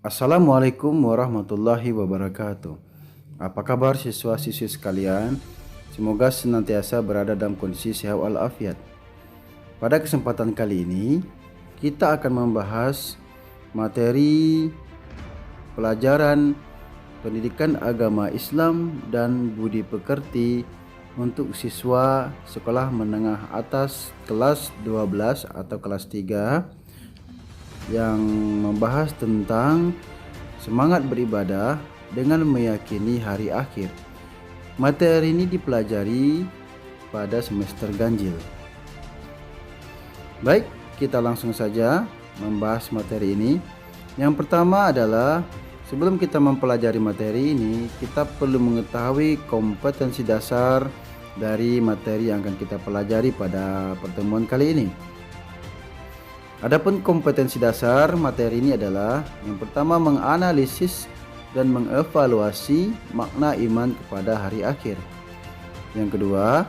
Assalamualaikum warahmatullahi wabarakatuh. Apa kabar siswa-siswi sekalian? Semoga senantiasa berada dalam kondisi sehat walafiat. Pada kesempatan kali ini, kita akan membahas materi pelajaran pendidikan agama Islam dan budi pekerti untuk siswa sekolah menengah atas kelas 12 atau kelas 3 yang membahas tentang semangat beribadah dengan meyakini hari akhir. Materi ini dipelajari pada semester ganjil. Baik, kita langsung saja membahas materi ini. Yang pertama adalah sebelum kita mempelajari materi ini, kita perlu mengetahui kompetensi dasar dari materi yang akan kita pelajari pada pertemuan kali ini. Adapun kompetensi dasar materi ini adalah yang pertama menganalisis dan mengevaluasi makna iman kepada hari akhir. Yang kedua,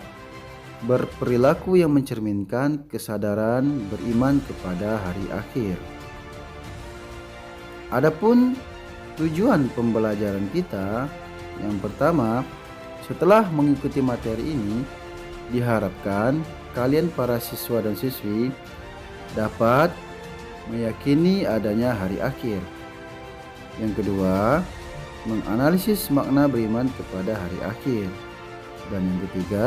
berperilaku yang mencerminkan kesadaran beriman kepada hari akhir. Adapun tujuan pembelajaran kita, yang pertama, setelah mengikuti materi ini, diharapkan kalian para siswa dan siswi dapat meyakini adanya hari akhir. Yang kedua, menganalisis makna beriman kepada hari akhir. Dan yang ketiga,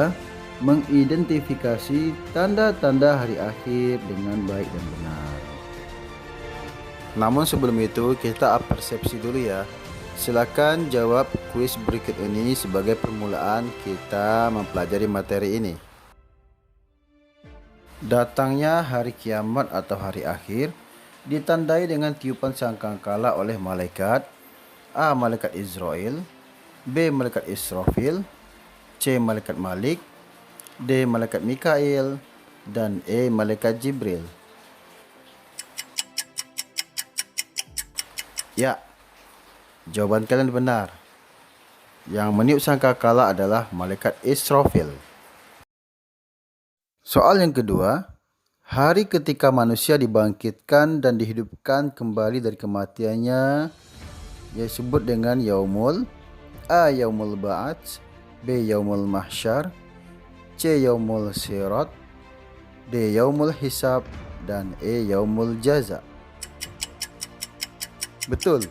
mengidentifikasi tanda-tanda hari akhir dengan baik dan benar. Namun sebelum itu kita persepsi dulu ya. Silakan jawab kuis berikut ini sebagai permulaan kita mempelajari materi ini. Datangnya hari kiamat atau hari akhir ditandai dengan tiupan sangkakala oleh malaikat. A. Malaikat Israel, B. Malaikat Israfil, C. Malaikat Malik, D. Malaikat Mikail, dan E. Malaikat Jibril. Ya, jawaban kalian benar. Yang meniup sangkakala adalah Malaikat Israfil. Soal yang kedua, hari ketika manusia dibangkitkan dan dihidupkan kembali dari kematiannya disebut dengan Yaumul A. Yaumul Ba'ats, B. Yaumul Mahsyar, C. Yaumul Sirat, D. Yaumul Hisab, dan E. Yaumul Jaza. Betul,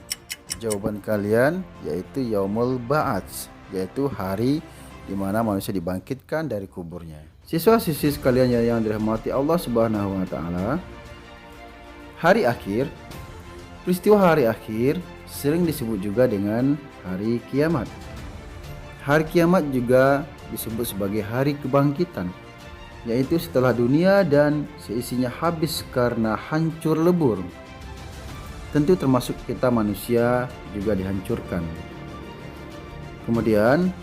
jawaban kalian yaitu Yaumul Ba'ats, yaitu hari di mana manusia dibangkitkan dari kuburnya. Siswa-siswi sekalian yang dirahmati Allah Subhanahu wa taala, hari akhir, peristiwa hari akhir sering disebut juga dengan hari kiamat. Hari kiamat juga disebut sebagai hari kebangkitan, yaitu setelah dunia dan seisinya habis karena hancur lebur. Tentu termasuk kita manusia juga dihancurkan. Kemudian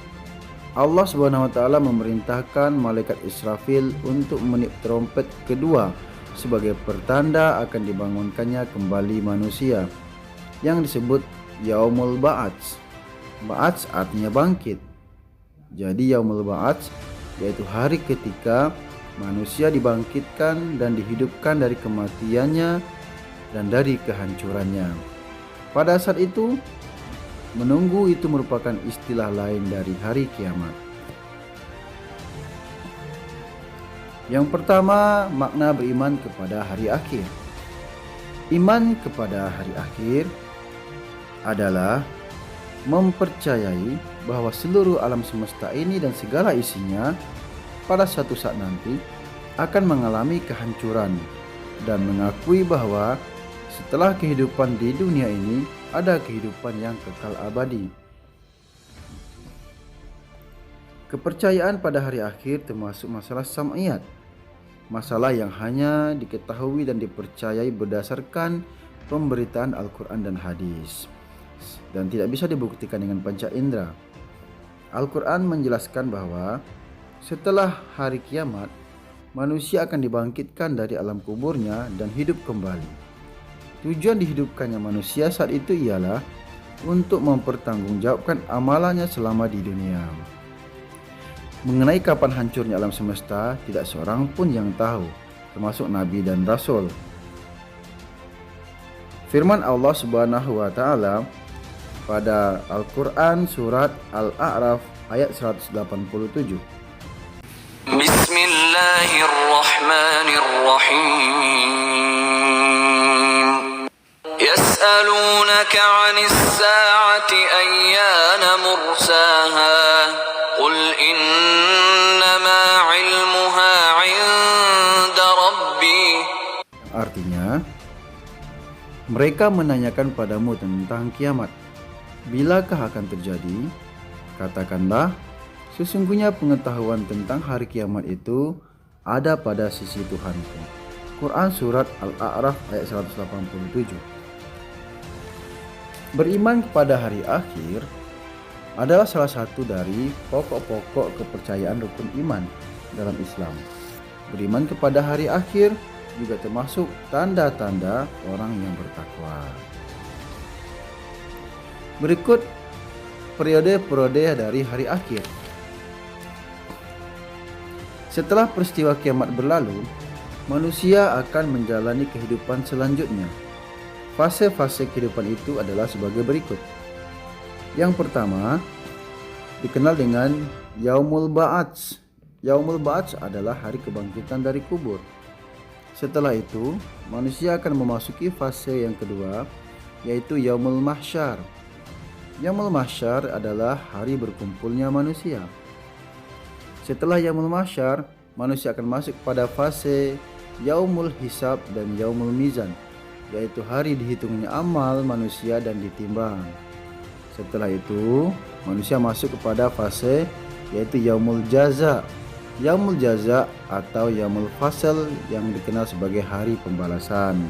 Allah Subhanahu wa taala memerintahkan malaikat Israfil untuk meniup trompet kedua sebagai pertanda akan dibangunkannya kembali manusia yang disebut Yaumul Ba'ats. Ba'ats artinya bangkit. Jadi Yaumul Ba'ats yaitu hari ketika manusia dibangkitkan dan dihidupkan dari kematiannya dan dari kehancurannya. Pada saat itu, menunggu itu merupakan istilah lain dari hari kiamat. Yang pertama, makna beriman kepada hari akhir. Iman kepada hari akhir adalah mempercayai bahwa seluruh alam semesta ini dan segala isinya pada suatu saat nanti akan mengalami kehancuran dan mengakui bahwa setelah kehidupan di dunia ini ada kehidupan yang kekal abadi. Kepercayaan pada hari akhir termasuk masalah sam'iyat, masalah yang hanya diketahui dan dipercayai berdasarkan pemberitaan Al-Quran dan hadis, dan tidak bisa dibuktikan dengan panca indera. Al-Quran menjelaskan bahwa setelah hari kiamat, manusia akan dibangkitkan dari alam kuburnya dan hidup kembali. Tujuan dihidupkannya manusia saat itu ialah untuk mempertanggungjawabkan amalannya selama di dunia. Mengenai kapan hancurnya alam semesta, tidak seorang pun yang tahu, termasuk Nabi dan Rasul. Firman Allah Subhanahu wa taala pada Al-Qur'an surat Al-A'raf ayat 187. Bismillahirrahmanirrahim. Yas'alunaka 'anis sa'ati ayyana mursaha. Qul innama 'ilmuha 'inda rabbi. Artinya, mereka menanyakan padamu tentang kiamat. Bilakah akan terjadi? Katakanlah, sesungguhnya pengetahuan tentang hari kiamat itu ada pada sisi Tuhanku. Quran surat Al-A'raf ayat 187. Beriman kepada hari akhir adalah salah satu dari pokok-pokok kepercayaan rukun iman dalam Islam. Beriman kepada hari akhir juga termasuk tanda-tanda orang yang bertakwa. Berikut periode-periode dari hari akhir. Setelah peristiwa kiamat berlalu, manusia akan menjalani kehidupan selanjutnya. Fase-fase kehidupan itu adalah sebagai berikut. Yang pertama, dikenal dengan Yaumul Ba'ats. Yaumul Ba'ats adalah hari kebangkitan dari kubur. Setelah itu, manusia akan memasuki fase yang kedua, yaitu Yaumul Mahsyar. Yaumul Mahsyar adalah hari berkumpulnya manusia. Setelah Yaumul Mahsyar, manusia akan masuk pada fase Yaumul Hisab dan Yaumul Mizan, yaitu hari dihitungnya amal manusia dan ditimbang. Setelah itu, manusia masuk kepada fase yaitu Yaumul Jaza. Yaumul Jaza atau Yaumul Fasl yang dikenal sebagai hari pembalasan.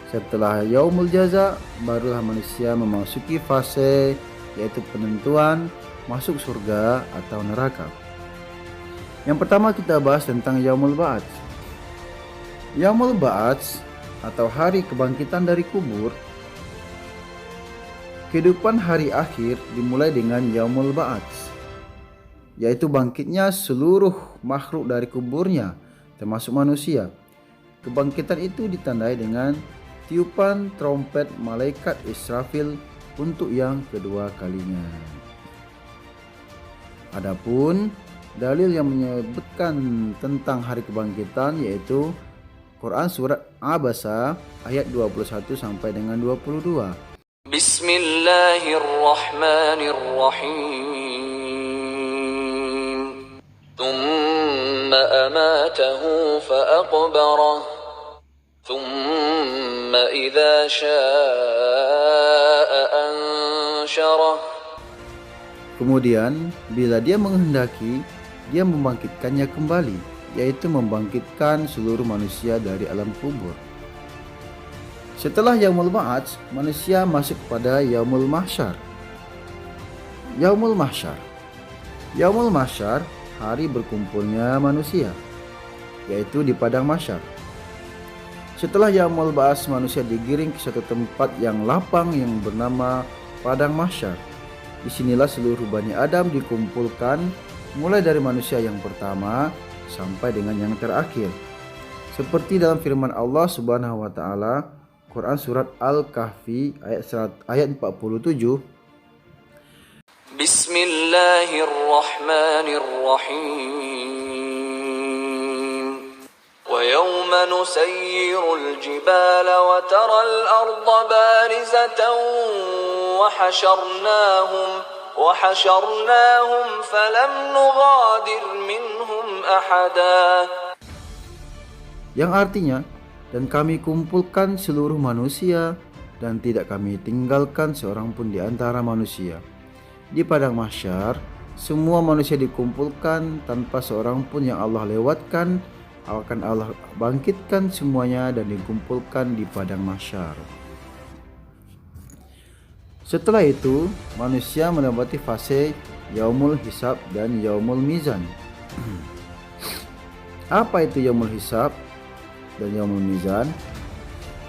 Setelah Yaumul Jaza, barulah manusia memasuki fase yaitu penentuan masuk surga atau neraka. Yang pertama kita bahas tentang Yaumul Ba'ats. Yaumul Ba'ats atau hari kebangkitan dari kubur. Kehidupan hari akhir dimulai dengan Yaumul Ba'ats, yaitu bangkitnya seluruh makhluk dari kuburnya, termasuk manusia. Kebangkitan itu ditandai dengan tiupan trompet malaikat Israfil untuk yang kedua kalinya. Adapun dalil yang menyebutkan tentang hari kebangkitan yaitu Quran surat Abasa ayat 21 sampai dengan 22. Bismillahirrahmanirrahim. ثم أماته فأقبره ثم إذا شاء أنشره. Kemudian bila dia menghendaki, dia membangkitkannya kembali, yaitu membangkitkan seluruh manusia dari alam kubur. Setelah Yaumul Ba'ats, manusia masuk pada Yaumul Mahsyar. Yaumul Mahsyar. Yaumul Mahsyar hari berkumpulnya manusia, yaitu di padang mahsyar. Setelah Yaumul Ba'ats, manusia digiring ke satu tempat yang lapang yang bernama padang mahsyar. Disinilah seluruh Bani Adam dikumpulkan, mulai dari manusia yang pertama sampai dengan yang terakhir. Seperti dalam firman Allah Subhanahu wa taala, Quran surat Al-Kahfi ayat 47. Bismillahirrahmanirrahim. Wa yawma nusayyirul jibala wa taral arda barizatan wa hasharnahum falam nughadir minhum ahada. Yang artinya, dan kami kumpulkan seluruh manusia dan tidak kami tinggalkan seorang pun di antara manusia. Di padang mahsyar, semua manusia dikumpulkan tanpa seorang pun yang Allah lewatkan. Akan Allah bangkitkan semuanya dan dikumpulkan di padang mahsyar. Setelah itu, manusia menempati fase Yaumul Hisab dan Yaumul Mizan. Apa itu Yaumul Hisab dan Yaumul Mizan?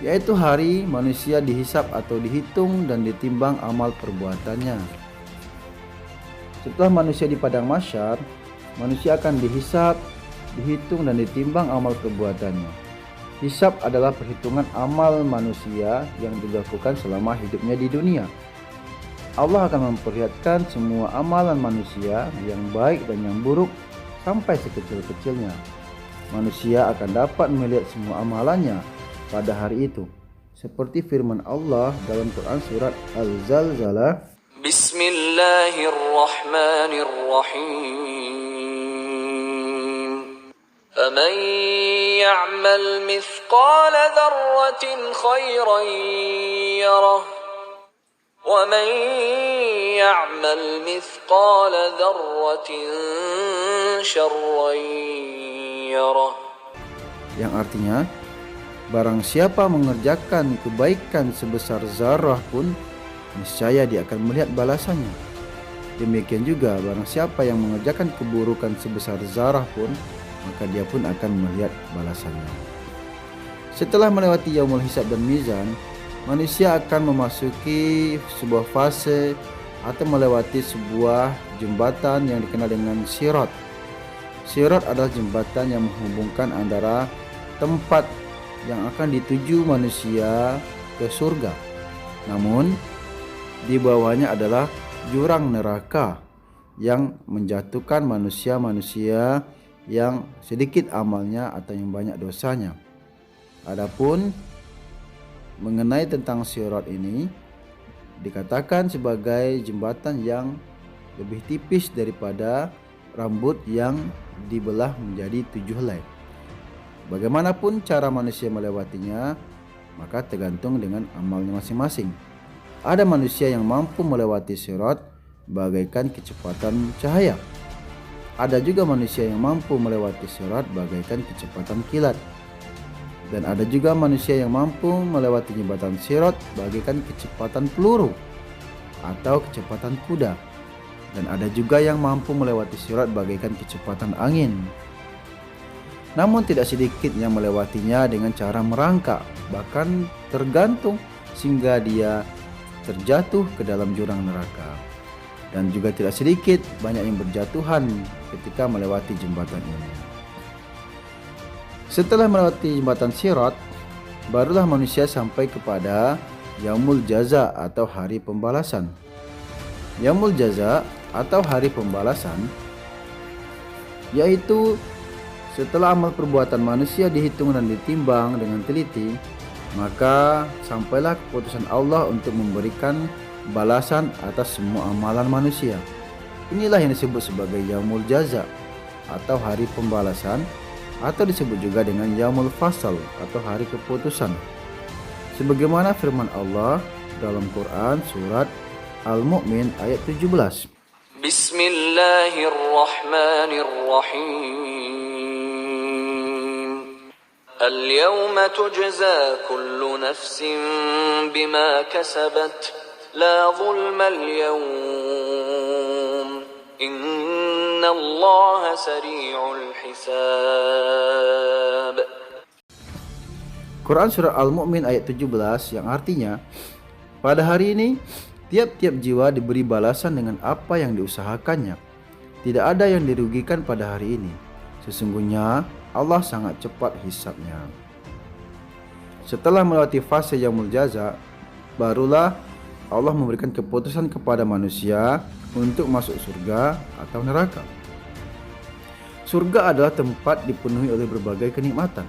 Yaitu hari manusia dihisab atau dihitung dan ditimbang amal perbuatannya. Setelah manusia di padang mahsyar, manusia akan dihisab, dihitung dan ditimbang amal perbuatannya. Hisab adalah perhitungan amal manusia yang dilakukan selama hidupnya di dunia. Allah akan memperlihatkan semua amalan manusia yang baik dan yang buruk sampai sekecil-kecilnya. Manusia akan dapat melihat semua amalannya pada hari itu. Seperti firman Allah dalam Quran surat Al-Zalzalah, Bismillahirrahmanirrahim. فَمَنْ يَعْمَلْ مِثْقَالَ ذَرَّةٍ خَيْرًا يَرَهُ وَمَنْ يَعْمَلْ مِثْقَالَ ذَرَّةٍ شَرًّا يَرَهُ. yang artinya, barang siapa mengerjakan kebaikan sebesar zarah pun, niscaya dia akan melihat balasannya. Demikian juga barang siapa yang mengerjakan keburukan sebesar zarah pun, maka dia pun akan melihat balasannya. Setelah melewati yaumul hisab dan mizan, manusia akan memasuki sebuah fase atau melewati sebuah jembatan yang dikenal dengan sirat. Sirat adalah jembatan yang menghubungkan antara tempat yang akan dituju manusia ke surga. Namun, di bawahnya adalah jurang neraka yang menjatuhkan manusia-manusia yang sedikit amalnya atau yang banyak dosanya. Adapun mengenai tentang sirat ini dikatakan sebagai jembatan yang lebih tipis daripada rambut yang dibelah menjadi 7 helai. Bagaimanapun cara manusia melewatinya, maka tergantung dengan amalnya masing-masing. Ada manusia yang mampu melewati sirat bagaikan kecepatan cahaya. Ada juga manusia yang mampu melewati sirat bagaikan kecepatan kilat. Dan ada juga manusia yang mampu melewati jembatan sirat bagaikan kecepatan peluru atau kecepatan kuda. Dan ada juga yang mampu melewati sirat bagaikan kecepatan angin. Namun tidak sedikit yang melewatinya dengan cara merangkak, bahkan tergantung sehingga dia terjatuh ke dalam jurang neraka. Dan juga tidak sedikit banyak yang berjatuhan ketika melewati jembatan ini. Setelah melewati jembatan sirat, barulah manusia sampai kepada Yaumul Jaza atau hari pembalasan. Yaumul Jaza atau hari pembalasan yaitu setelah amal perbuatan manusia dihitung dan ditimbang dengan teliti, maka sampailah keputusan Allah untuk memberikan balasan atas semua amalan manusia. Inilah yang disebut sebagai Yaumul Jaza atau hari pembalasan, atau disebut juga dengan Yaumul Fasal atau hari keputusan. Sebagaimana firman Allah dalam Quran surat Al-Mu'min ayat 17. Bismillahirrahmanirrahim. Al-yawma tujza kullu nafsin bima kasabat. La zulma al-yawm. Inna Allah sari'ul hisab. Quran surah Al-Mu'min ayat 17 yang artinya, pada hari ini tiap-tiap jiwa diberi balasan dengan apa yang diusahakannya. Tidak ada yang dirugikan pada hari ini. Sesungguhnya Allah sangat cepat hisabnya. Setelah melewati fase Yaumul Jaza, barulah Allah memberikan keputusan kepada manusia untuk masuk surga atau neraka. Surga adalah tempat dipenuhi oleh berbagai kenikmatan.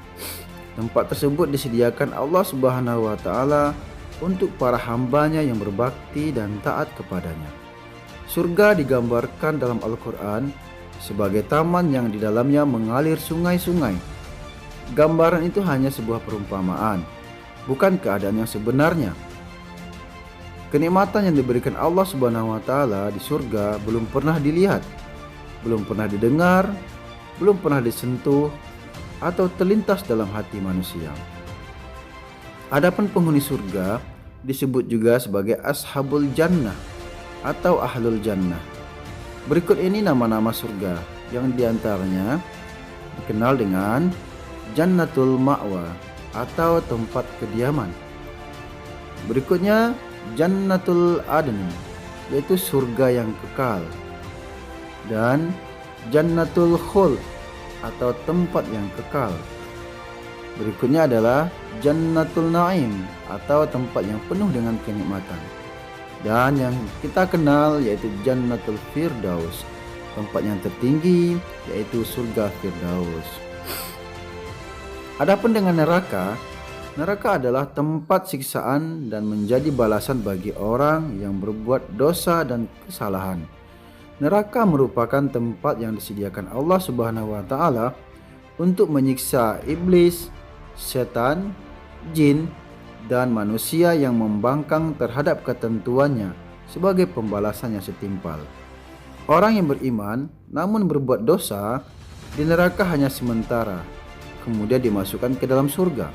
Tempat tersebut disediakan Allah Subhanahu wa taala untuk para hambanya yang berbakti dan taat kepadanya. Surga digambarkan dalam Al-Quran sebagai taman yang di dalamnya mengalir sungai-sungai. Gambaran itu hanya sebuah perumpamaan, bukan keadaan yang sebenarnya. Kenikmatan yang diberikan Allah Subhanahu wa taala di surga belum pernah dilihat, belum pernah didengar, belum pernah disentuh atau terlintas dalam hati manusia. Adapun penghuni surga disebut juga sebagai Ashabul Jannah atau Ahlul Jannah. Berikut ini nama-nama surga yang diantaranya dikenal dengan Jannatul Ma'wa atau tempat kediaman. Berikutnya Jannatul Adn, yaitu surga yang kekal, dan Jannatul Khuld atau tempat yang kekal. Berikutnya adalah Jannatul Naim atau tempat yang penuh dengan kenikmatan. Dan yang kita kenal yaitu Jannatul Firdaus, tempat yang tertinggi yaitu surga Firdaus. Adapun dengan neraka, neraka adalah tempat siksaan dan menjadi balasan bagi orang yang berbuat dosa dan kesalahan. Neraka merupakan tempat yang disediakan Allah Subhanahu wa taala untuk menyiksa iblis, setan, jin, dan manusia yang membangkang terhadap ketentuannya sebagai pembalasan yang setimpal. Orang yang beriman namun berbuat dosa di neraka hanya sementara, kemudian dimasukkan ke dalam surga.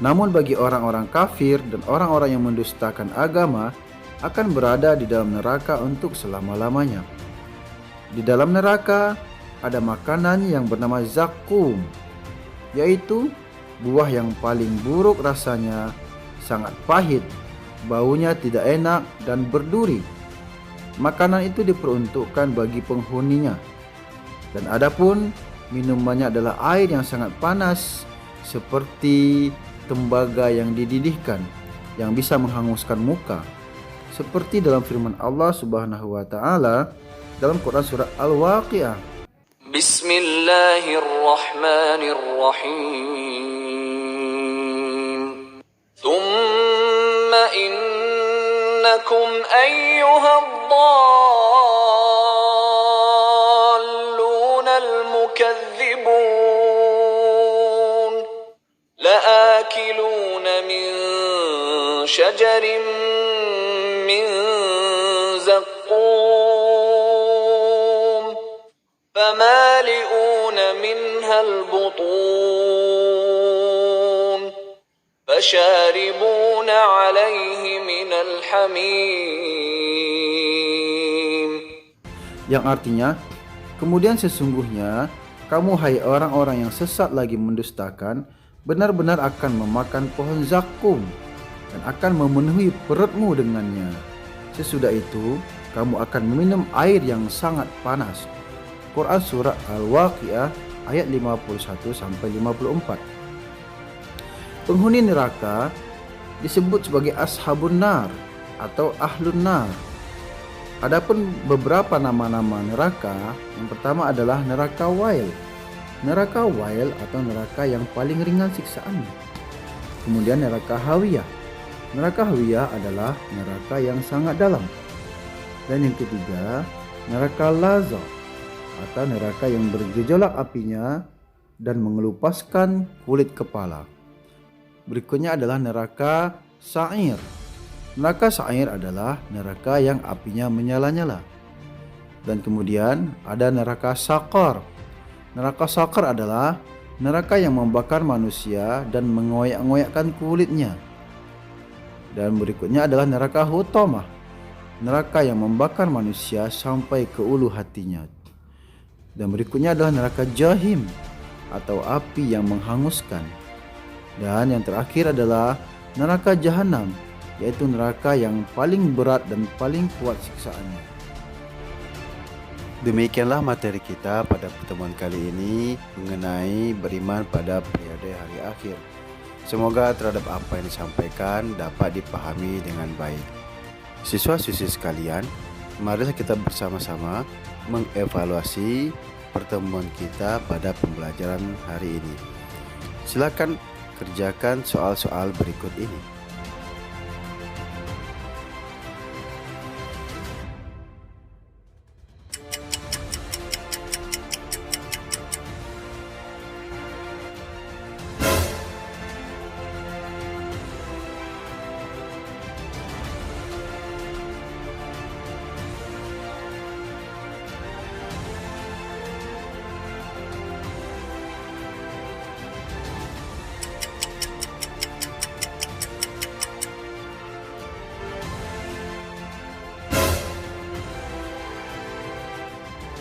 Namun bagi orang-orang kafir dan orang-orang yang mendustakan agama akan berada di dalam neraka untuk selama-lamanya. Di dalam neraka ada makanan yang bernama zakum, yaitu buah yang paling buruk rasanya, sangat pahit, baunya tidak enak dan berduri. Makanan itu diperuntukkan bagi penghuninya. Dan adapun minumannya adalah air yang sangat panas seperti tembaga yang dididihkan yang bisa menghanguskan muka. Seperti dalam firman Allah Subhanahu wa taala dalam Quran surah Al-Waqiah. Bismillahirrahmanirrahim. Thumma innakum ayyuhad-dallun al-mukadzibun la'akiluna min shajarin min zaqqum famali'una minha al-butun fasharibuna 'alayhi min al-hamim. Yang artinya, kemudian sesungguhnya kamu hai orang-orang yang sesat lagi mendustakan benar-benar akan memakan pohon zakum dan akan memenuhi perutmu dengannya. Sesudah itu kamu akan meminum air yang sangat panas. Quran surah Al-Waqiah ayat 51-54. Penghuni neraka disebut sebagai ashabun nar atau ahlun nar. Adapun beberapa nama-nama neraka, yang pertama adalah neraka wail. Neraka wail atau neraka yang paling ringan siksaannya. Kemudian neraka hawiyah. Neraka hawiyah adalah neraka yang sangat dalam. Dan yang ketiga, neraka lazah atau neraka yang bergejolak apinya dan mengelupaskan kulit kepala. Berikutnya adalah neraka sa'ir. Neraka sa'ir adalah neraka yang apinya menyala-nyala. Dan kemudian ada neraka saqar. Neraka saqar adalah neraka yang membakar manusia dan mengoyak-ngoyakkan kulitnya. Dan berikutnya adalah neraka hutamah, neraka yang membakar manusia sampai ke ulu hatinya. Dan berikutnya adalah neraka jahim atau api yang menghanguskan. Dan yang terakhir adalah neraka jahanam, yaitu neraka yang paling berat dan paling kuat siksaannya. Demikianlah materi kita pada pertemuan kali ini mengenai beriman pada periode hari akhir. Semoga terhadap apa yang disampaikan dapat dipahami dengan baik. Siswa-siswi sekalian, marilah kita bersama-sama mengevaluasi pertemuan kita pada pembelajaran hari ini. Silakan kerjakan soal-soal berikut ini.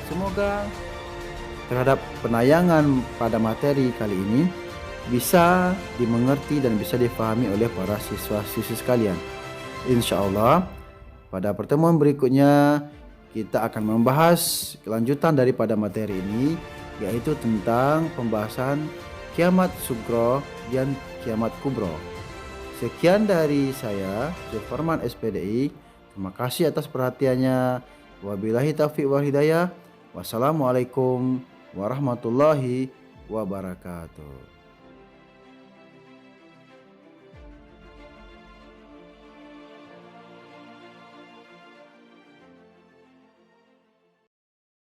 Semoga terhadap penayangan pada materi kali ini bisa dimengerti dan bisa difahami oleh para siswa-siswi sekalian. Insya Allah pada pertemuan berikutnya kita akan membahas kelanjutan daripada materi ini, yaitu tentang pembahasan kiamat sugro dan kiamat kubro. Sekian dari saya, Sufarman SPDI. Terima kasih atas perhatiannya. Wabillahi taufiq wal hidayah. Wassalamualaikum warahmatullahi wabarakatuh.